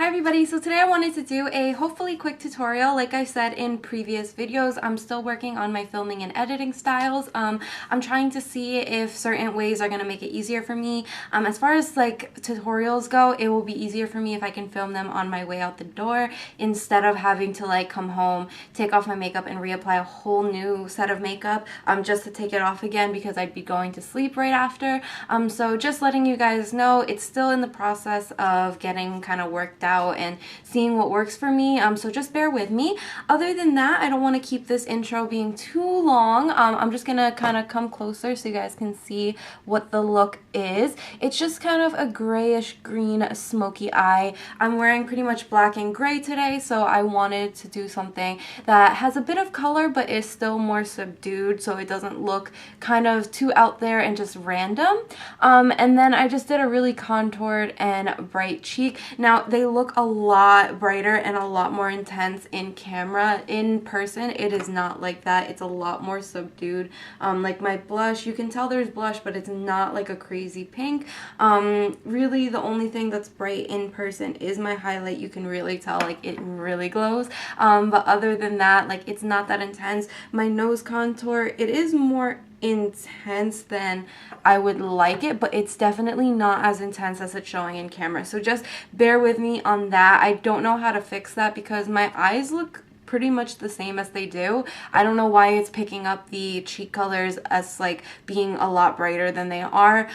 Hi everybody, so today I wanted to do a hopefully quick tutorial. Like I said in previous videos, I'm still working on my filming and editing styles. I'm trying to see if certain ways are going to make it easier for me. As far as like tutorials go, it will be easier for me if I can film them on my way out the door instead of having to like come home, take off my makeup and reapply a whole new set of makeup just to take it off again because I'd be going to sleep right after. So just letting you guys know, it's still in the process of getting kind of worked out and seeing what works for me, so just bear with me. Other than that, I don't want to keep this intro being too long. I'm just gonna kind of come closer so you guys can see what the look is. It's just kind of a grayish green smoky eye. I'm wearing pretty much black and gray today, so I wanted to do something that has a bit of color but is still more subdued so it doesn't look kind of too out there and just random. And then I just did a really contoured and bright cheek. Now they look a lot brighter and a lot more intense in camera. In person it is not like that. It's a lot more subdued. Like my blush, you can tell there's blush, but it's not like a crazy pink. Really the only thing that's bright in person is my highlight. You can really tell like it really glows, but other than that, like it's not that intense. My nose contour, it is more intense than I would like it, but it's definitely not as intense as it's showing in camera, so just bear with me on that. I don't know how to fix that because my eyes look pretty much the same as they do. I don't know why it's picking up the cheek colors as like being a lot brighter than they are.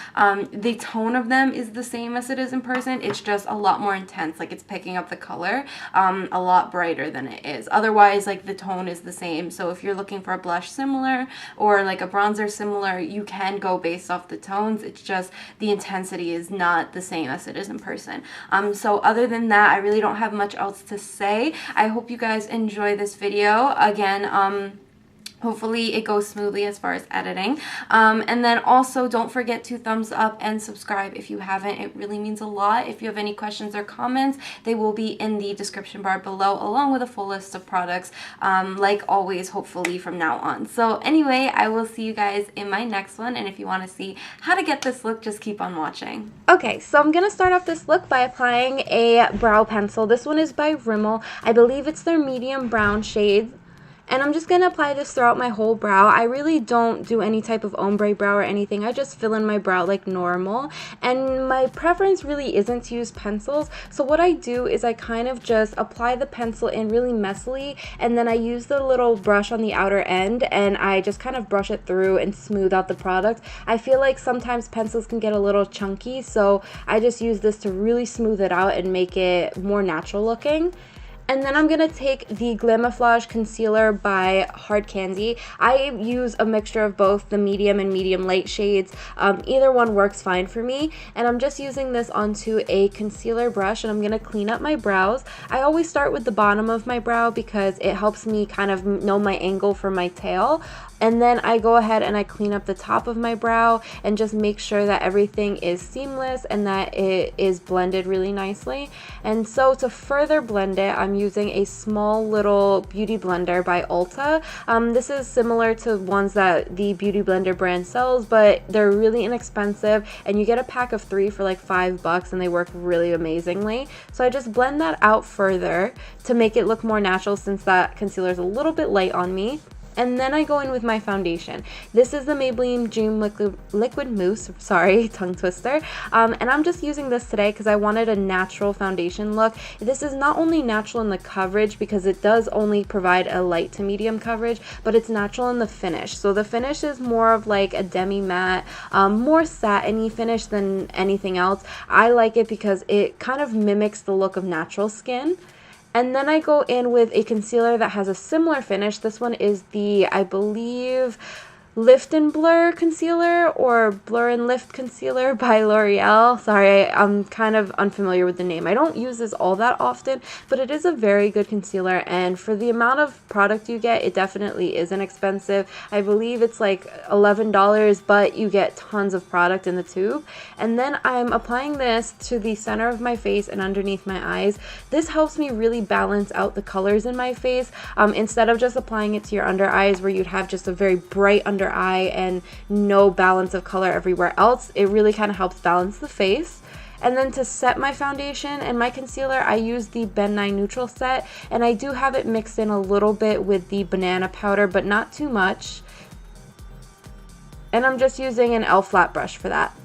The tone of them is the same as it is in person. It's just a lot more intense. Like it's picking up the color a lot brighter than it is. Otherwise, like the tone is the same. So if you're looking for a blush similar or like a bronzer similar, you can go based off the tones. It's just the intensity is not the same as it is in person. So other than that, I really don't have much else to say. I hope you guys enjoy this video. Again, hopefully it goes smoothly as far as editing. And then also don't forget to thumbs up and subscribe if you haven't. It really means a lot. If you have any questions or comments, they will be in the description bar below along with a full list of products, like always, hopefully from now on. So anyway, I will see you guys in my next one, and if you want to see how to get this look, just keep on watching. Okay, so I'm gonna start off this look by applying a brow pencil. This one is by Rimmel. I believe it's their medium brown shade. And I'm just going to apply this throughout my whole brow. I really don't do any type of ombre brow or anything. I just fill in my brow like normal. And my preference really isn't to use pencils. So what I do is I kind of just apply the pencil in really messily. And then I use the little brush on the outer end. And I just kind of brush it through and smooth out the product. I feel like sometimes pencils can get a little chunky. So I just use this to really smooth it out and make it more natural looking. And then I'm going to take the Glamoflauge Concealer by Hard Candy. I use a mixture of both the medium and medium light shades. Either one works fine for me. And I'm just using this onto a concealer brush, and I'm going to clean up my brows. I always start with the bottom of my brow because it helps me kind of know my angle for my tail. And then I go ahead and I clean up the top of my brow and just make sure that everything is seamless and that it is blended really nicely. And so to further blend it, I'm using a small little beauty blender by Ulta. This is similar to ones that the Beauty Blender brand sells, but they're really inexpensive and you get a pack of 3 for like $5 and they work really amazingly. So I just blend that out further to make it look more natural since that concealer is a little bit light on me. And then I go in with my foundation. This is the Maybelline Dream Liquid Mousse, sorry, tongue twister. And I'm just using this today because I wanted a natural foundation look. This is not only natural in the coverage because it does only provide a light to medium coverage, but it's natural in the finish. So the finish is more of like a demi-matte, more satiny finish than anything else. I like it because it kind of mimics the look of natural skin. And then I go in with a concealer that has a similar finish. This one is the, I believe, Lift and Blur concealer or Blur and Lift concealer by L'Oreal. Sorry, I'm kind of unfamiliar with the name. I don't use this all that often, but it is a very good concealer, and for the amount of product you get, it definitely is inexpensive. I believe it's like $11, but you get tons of product in the tube. And then I'm applying this to the center of my face and underneath my eyes. This helps me really balance out the colors in my face, instead of just applying it to your under eyes where you'd have just a very bright under eye and no balance of color everywhere else. It really kind of helps balance the face. And then to set my foundation and my concealer, I use the Ben 9 Neutral Set, and I do have it mixed in a little bit with the banana powder, but not too much. And I'm just using an e.l.f. flat brush for that.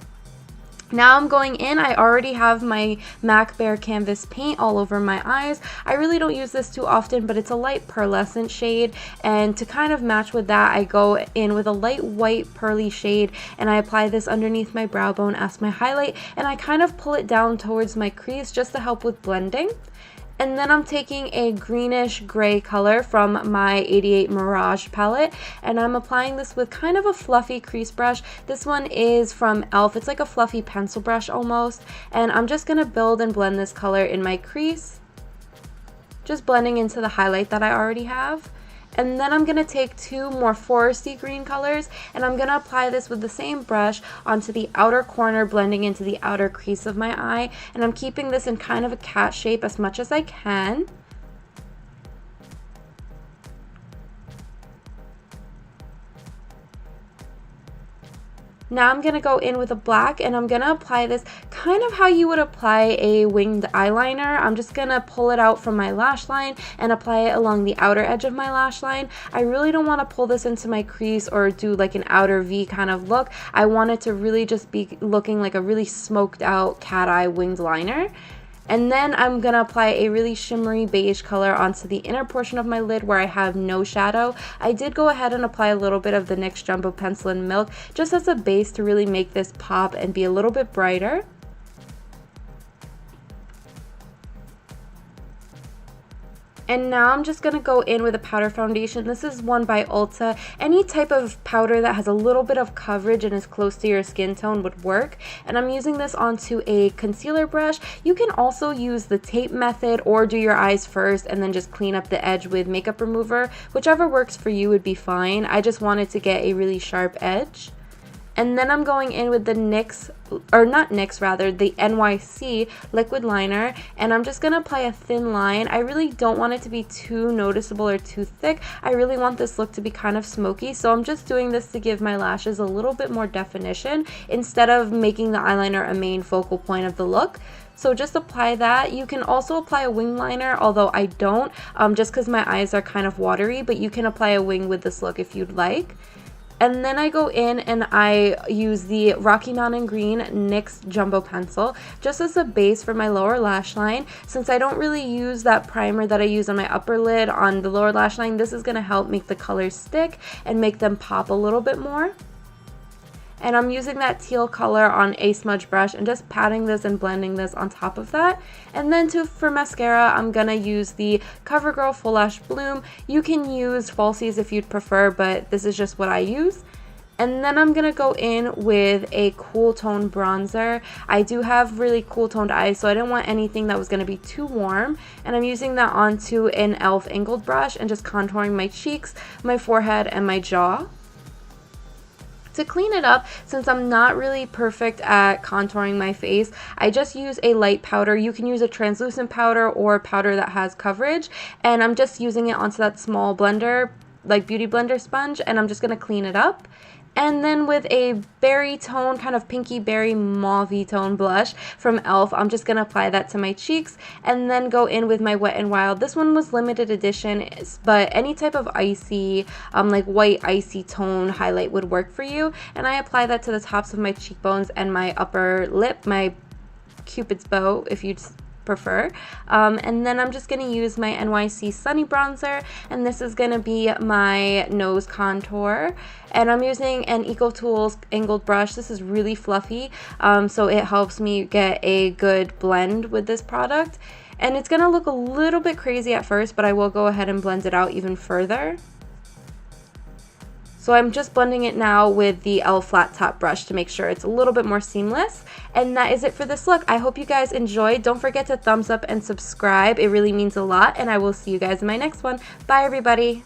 Now I'm going in, I already have my MAC Bare Canvas paint all over my eyes. I really don't use this too often, but it's a light pearlescent shade, and to kind of match with that, I go in with a light white pearly shade, and I apply this underneath my brow bone as my highlight, and I kind of pull it down towards my crease just to help with blending. And then I'm taking a greenish gray color from my 88 Mirage palette, and I'm applying this with kind of a fluffy crease brush. This one is from e.l.f. It's like a fluffy pencil brush almost, and I'm just going to build and blend this color in my crease, just blending into the highlight that I already have. And then I'm going to take two more foresty green colors, and I'm going to apply this with the same brush onto the outer corner, blending into the outer crease of my eye. And I'm keeping this in kind of a cat shape as much as I can. Now I'm going to go in with a black, and I'm going to apply this kind of how you would apply a winged eyeliner. I'm just going to pull it out from my lash line and apply it along the outer edge of my lash line. I really don't want to pull this into my crease or do like an outer V kind of look. I want it to really just be looking like a really smoked out cat eye winged liner. And then I'm going to apply a really shimmery beige color onto the inner portion of my lid where I have no shadow. I did go ahead and apply a little bit of the NYX Jumbo Pencil in Milk just as a base to really make this pop and be a little bit brighter. And now I'm just going to go in with a powder foundation. This is one by Ulta. Any type of powder that has a little bit of coverage and is close to your skin tone would work. And I'm using this onto a concealer brush. You can also use the tape method or do your eyes first and then just clean up the edge with makeup remover. Whichever works for you would be fine. I just wanted to get a really sharp edge. And then I'm going in with the NYX, or not NYX rather, the NYC liquid liner, and I'm just going to apply a thin line. I really don't want it to be too noticeable or too thick. I really want this look to be kind of smoky, so I'm just doing this to give my lashes a little bit more definition instead of making the eyeliner a main focal point of the look. So just apply that. You can also apply a wing liner, although I don't, just because my eyes are kind of watery, but you can apply a wing with this look if you'd like. And then I go in and I use the Rocky Mountain Green NYX Jumbo Pencil just as a base for my lower lash line. Since I don't really use that primer that I use on my upper lid on the lower lash line, this is going to help make the colors stick and make them pop a little bit more. And I'm using that teal color on a smudge brush and just patting this and blending this on top of that. And then for mascara, I'm going to use the CoverGirl Full Lash Bloom. You can use falsies if you'd prefer, but this is just what I use. And then I'm going to go in with a cool tone bronzer. I do have really cool toned eyes, so I didn't want anything that was going to be too warm. And I'm using that onto an e.l.f. angled brush and just contouring my cheeks, my forehead, and my jaw. To clean it up, since I'm not really perfect at contouring my face, I just use a light powder. You can use a translucent powder or powder that has coverage, and I'm just using it onto that small blender, like beauty blender sponge, and I'm just going to clean it up. And then with a berry tone, kind of pinky berry mauve-y tone blush from e.l.f., I'm just going to apply that to my cheeks and then go in with my Wet n Wild. This one was limited edition, but any type of icy, like white icy tone highlight would work for you. And I apply that to the tops of my cheekbones and my upper lip, my Cupid's bow, if you'd prefer. And then I'm just going to use my NYC Sunny Bronzer, and this is going to be my nose contour. And I'm using an EcoTools angled brush. This is really fluffy, so it helps me get a good blend with this product. And it's going to look a little bit crazy at first, but I will go ahead and blend it out even further. So I'm just blending it now with the e.l.f. flat top brush to make sure it's a little bit more seamless. And that is it for this look. I hope you guys enjoyed. Don't forget to thumbs up and subscribe. It really means a lot, and I will see you guys in my next one. Bye, everybody.